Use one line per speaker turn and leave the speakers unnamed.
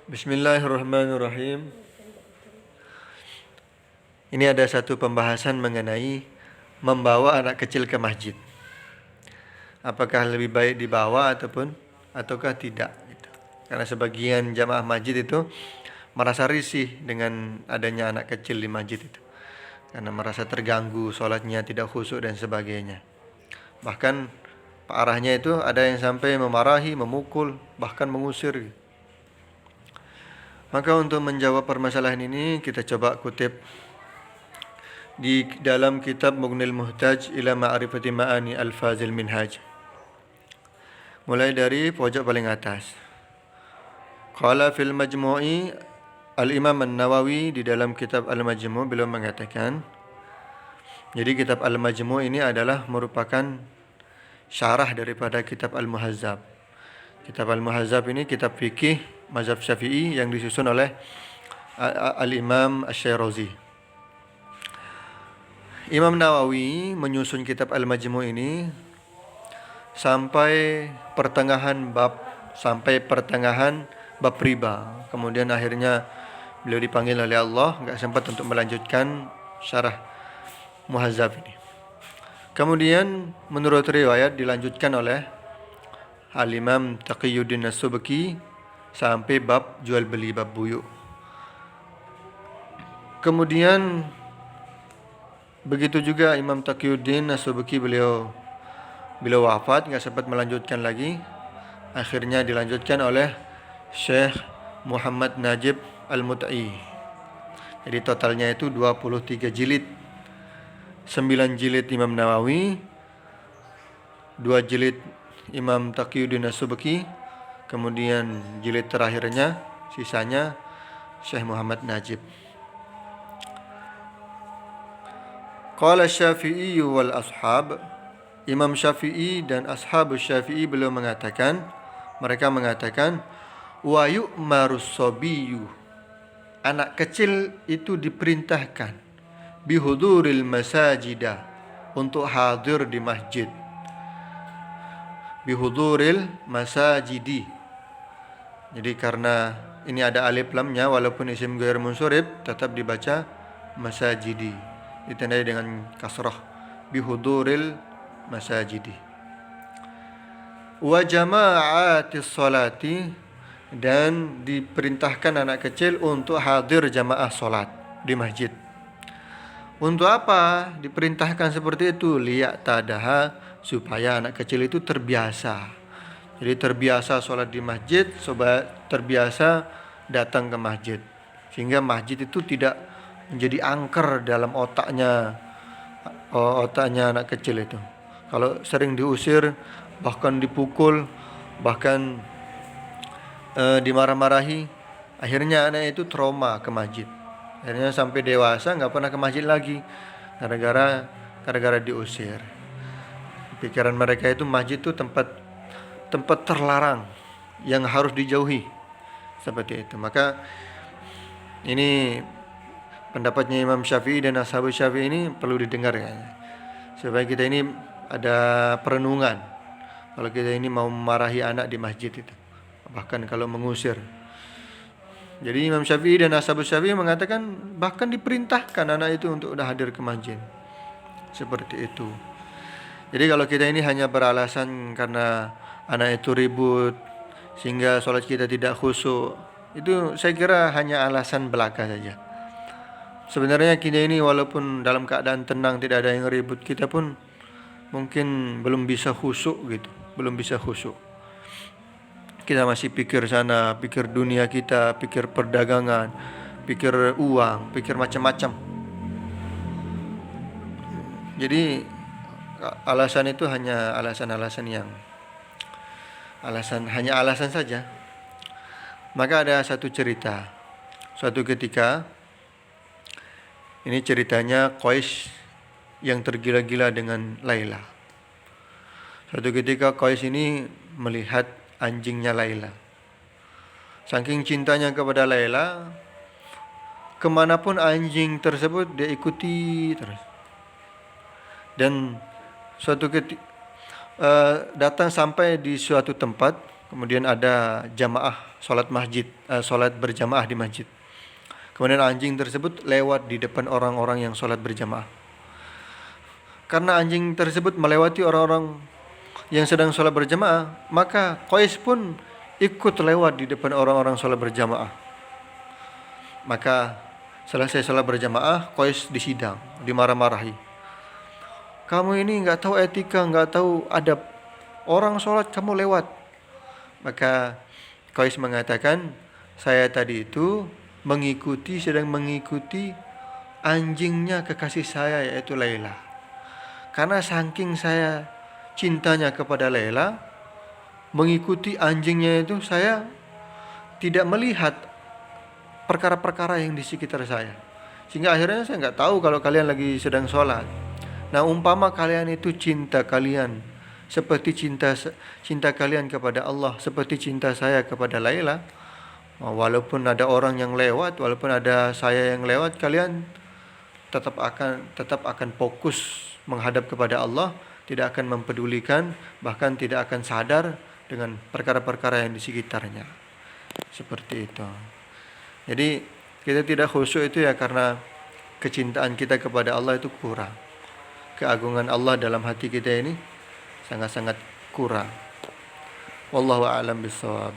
Bismillahirrahmanirrahim. Ini ada satu pembahasan mengenai membawa anak kecil ke masjid. Apakah lebih baik dibawa ataukah tidak? Gitu. Karena sebagian jamaah masjid itu merasa risih dengan adanya anak kecil di masjid itu. Karena merasa terganggu, sholatnya tidak khusyuk dan sebagainya. Bahkan arahnya itu ada yang sampai memarahi, memukul, bahkan mengusir. Maka untuk menjawab permasalahan ini kita coba kutip di dalam kitab Mughnil Muhtaj ila Ma'rifati Ma'ani Al-Fazil Minhaj. Mulai dari pojok paling atas. Qala fil Majmu'i, Al-Imam An-Nawawi di dalam kitab Al-Majmu' beliau mengatakan, jadi kitab Al-Majmu' ini adalah merupakan syarah daripada kitab Al-Muhazzab. Kitab Al-Muhazzab ini kitab fikih mazhab Syafi'i yang disusun oleh Al-Imam Asy-Syirazi. Imam Nawawi menyusun kitab Al-Majmu' ini sampai pertengahan bab riba. Kemudian akhirnya beliau dipanggil oleh Allah, enggak sempat untuk melanjutkan syarah Muhazzab ini. Kemudian menurut riwayat dilanjutkan oleh Al-Imam Taqiyuddin As-Subki sampai bab jual beli, bab buyuk. Kemudian begitu juga Imam Taqiyuddin As-Subki beliau wafat, enggak sempat melanjutkan lagi. Akhirnya dilanjutkan oleh Syekh Muhammad Najib Al-Mut'i. Jadi totalnya itu 23 jilid. 9 jilid Imam Nawawi, 2 jilid Imam Taqiyuddin As-Subki, kemudian jilid terakhirnya sisanya Syekh Muhammad Najib. Qala Syafi'i wal ashab, Imam Syafi'i dan ashabus Syafi'i beliau mengatakan, mereka mengatakan wa yu'marus sabiyyu, anak kecil itu diperintahkan bihuduril masajidah, untuk hadir di masjid. Bihuduril masajidi. Jadi karena ini ada alif lamnya, walaupun isim ghair munsurib tetap dibaca masajidi, ditandai dengan kasrah. Bihuduril masajidi. Wa jama'atis salati, dan diperintahkan anak kecil untuk hadir jamaah salat di masjid. Untuk apa diperintahkan seperti itu? Liya'tadaha, supaya anak kecil itu terbiasa. Jadi terbiasa sholat di masjid, terbiasa datang ke masjid. Sehingga masjid itu tidak menjadi angker dalam otaknya anak kecil itu. Kalau sering diusir, bahkan dipukul, bahkan dimarah-marahi, akhirnya anak itu trauma ke masjid. Akhirnya sampai dewasa nggak pernah ke masjid lagi, gara-gara diusir. Pikiran mereka itu masjid itu tempat terlarang yang harus dijauhi, seperti itu. Maka ini pendapatnya Imam Syafi'i dan ashabus Syafi'i ini perlu didengar ya, supaya kita ini ada perenungan kalau kita ini mau memarahi anak di masjid itu, bahkan kalau mengusir. Jadi Imam Syafi'i dan ashabus Syafi'i mengatakan bahkan diperintahkan anak itu untuk udah hadir ke masjid. Seperti itu. Jadi kalau kita ini hanya beralasan karena anak itu ribut sehingga sholat kita tidak khusyuk, itu saya kira hanya alasan belaka saja. Sebenarnya kita ini walaupun dalam keadaan tenang, tidak ada yang ribut, kita pun mungkin belum bisa khusyuk gitu, belum bisa khusyuk. Kita masih pikir sana, pikir dunia kita, pikir perdagangan, pikir uang, pikir macam-macam. Jadi alasan itu hanya alasan-alasan yang hanya alasan saja. Maka ada satu cerita. Suatu ketika, ini ceritanya Qais yang tergila-gila dengan Laila. Suatu ketika Qais ini melihat anjingnya Laila. Saking cintanya kepada Laila, kemanapun anjing tersebut dia ikuti terus. Dan suatu ketika datang sampai di suatu tempat, kemudian ada jamaah sholat berjamaah di masjid. Kemudian anjing tersebut lewat di depan orang-orang yang sholat berjamaah. Karena anjing tersebut melewati orang-orang yang sedang sholat berjamaah, maka Qais pun ikut lewat di depan orang-orang sholat berjamaah. Maka selesai sholat berjamaah, Qais disidang, dimarah-marahi. Kamu ini nggak tahu etika, nggak tahu adab. Orang sholat kamu lewat. Maka Qais mengatakan, saya tadi itu sedang mengikuti anjingnya kekasih saya, yaitu Laila. Karena saking saya cintanya kepada Laila, mengikuti anjingnya itu saya tidak melihat perkara-perkara yang di sekitar saya. Sehingga akhirnya saya nggak tahu kalau kalian lagi sedang sholat. Nah, umpama kalian itu cinta kalian seperti cinta kalian kepada Allah, seperti cinta saya kepada Laila, walaupun ada orang yang lewat, walaupun ada saya yang lewat, kalian tetap akan fokus menghadap kepada Allah, tidak akan mempedulikan, bahkan tidak akan sadar dengan perkara-perkara yang di sekitarnya. Seperti itu. Jadi kita tidak khusyuk itu ya karena kecintaan kita kepada Allah itu kurang. Keagungan Allah dalam hati kita ini sangat-sangat kurang. Wallahu a'lam bishawab.